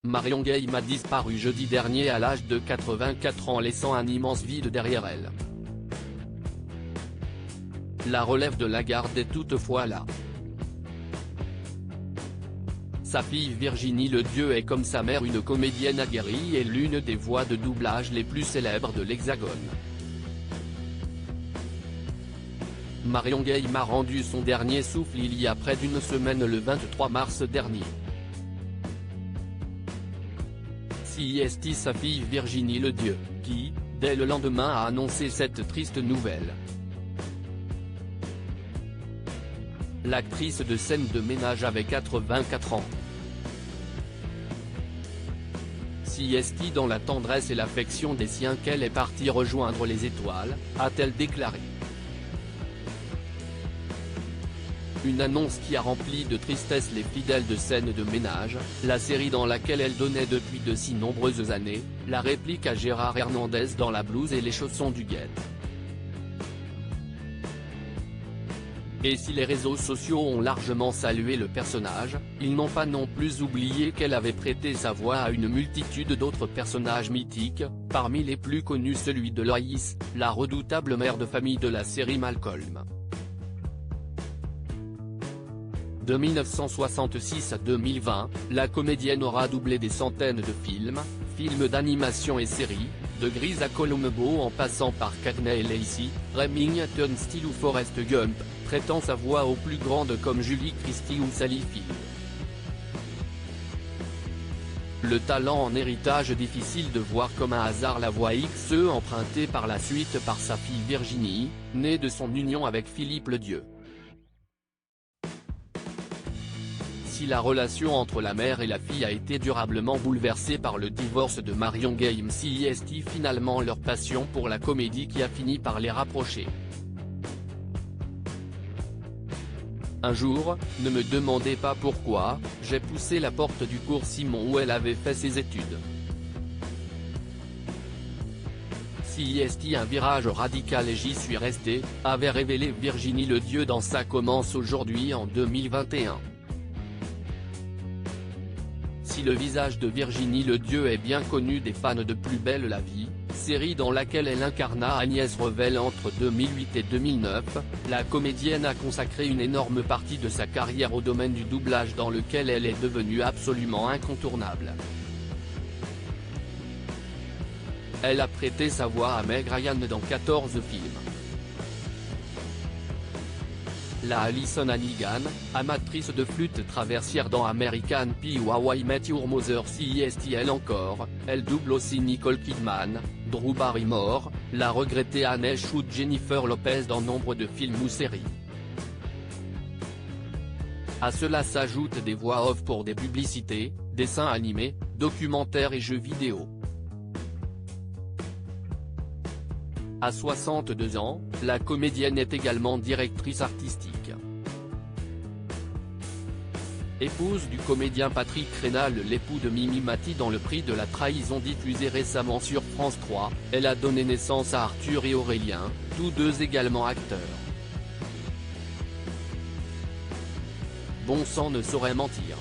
Marion Game a disparu jeudi dernier à l'âge de 84 ans, laissant un immense vide derrière elle. La relève de la garde est toutefois là. Sa fille Virginie Ledieu est comme sa mère une comédienne aguerrie et l'une des voix de doublage les plus célèbres de l'Hexagone. Marion Game a rendu son dernier souffle il y a près d'une semaine, le 23 mars dernier. C'est sa fille Virginie Ledieu, qui, dès le lendemain, a annoncé cette triste nouvelle. L'actrice de scène de ménage avait 84 ans. C'est dans la tendresse et l'affection des siens qu'elle est partie rejoindre les étoiles, a-t-elle déclaré. Une annonce qui a rempli de tristesse les fidèles de Scène de ménage, la série dans laquelle elle donnait depuis de si nombreuses années, la réplique à Gérard Hernandez dans La blouse et les chaussons du guet. Et si les réseaux sociaux ont largement salué le personnage, ils n'ont pas non plus oublié qu'elle avait prêté sa voix à une multitude d'autres personnages mythiques, parmi les plus connus celui de Loïs, la redoutable mère de famille de la série Malcolm. De 1966 à 2020, la comédienne aura doublé des centaines de films d'animation et séries, de Grease à Columbo en passant par Cagney et Lacey, Remington Steele ou Forrest Gump, prêtant sa voix aux plus grandes comme Julie Christie ou Sally Field. Le talent en héritage, difficile de voir comme un hasard la voix XE empruntée par la suite par sa fille Virginie, née de son union avec Philippe Ledieu. Si la relation entre la mère et la fille a été durablement bouleversée par le divorce de Marion Game, c'est finalement leur passion pour la comédie qui a fini par les rapprocher. Un jour, ne me demandez pas pourquoi, j'ai poussé la porte du cours Simon où elle avait fait ses études. C'est un virage radical et j'y suis resté, avait révélé Virginie Ledieu dans Ça commence aujourd'hui en 2021. Si le visage de Virginie Ledieu est bien connu des fans de Plus belle la vie, série dans laquelle elle incarna Agnès Revel entre 2008 et 2009, la comédienne a consacré une énorme partie de sa carrière au domaine du doublage dans lequel elle est devenue absolument incontournable. Elle a prêté sa voix à Meg Ryan dans 14 films. La Alyson Hannigan, amatrice de flûte traversière dans American Pie ou How I Met Your Mother, elle encore, elle double aussi Nicole Kidman, Drew Barrymore, la regrettée Anne Heche ou Jennifer Lopez dans nombre de films ou séries. À cela s'ajoutent des voix off pour des publicités, dessins animés, documentaires et jeux vidéo. À 62 ans, la comédienne est également directrice artistique. Épouse du comédien Patrick Rénal, l'époux de Mimi Mati dans Le Prix de la trahison diffusé récemment sur France 3, elle a donné naissance à Arthur et Aurélien, tous deux également acteurs. Bon sang ne saurait mentir.